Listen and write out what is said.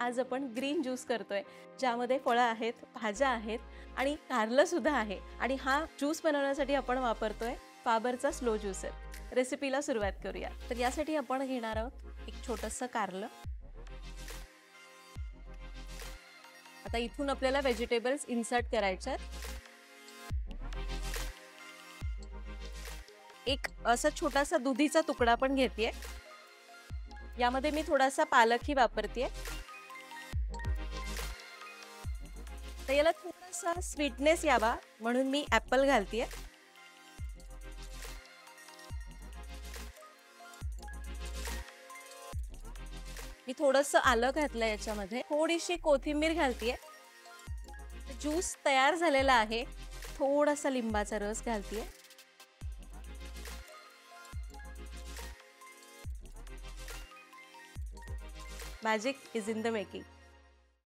आज आपण green juice करतोय, ज्यामध्ये फळं आहेत, भाज्या आहेत आणि कारलं सुद्धा आहे. आणि हा ज्यूस बनवण्यासाठी आपण वापरतोय फाबरचा स्लो ज्युसर. रेसिपीला सुरुवात करूया. तर यासाठी आपण घेणार आहोत एक छोटंसं कारलं. आता इथून आपल्याला व्हेजिटेबल्स इन्सर्ट करायचे आहेत. एक असा छोटासा दुधीचा तुकडा पण घेतेय. यामध्ये मी थोडासा पालकही वापरतेय. तर याला थोडासा स्वीटनेस यावा म्हणून मी ऍपल घालतेय. मी थोडंसं आलं घातलं याच्यामध्ये. थोडीशी कोथिंबीर घालतेय. ज्यूस तयार झालेला आहे. थोडासा लिंबाचा रस घालतेय. Magic is in the making.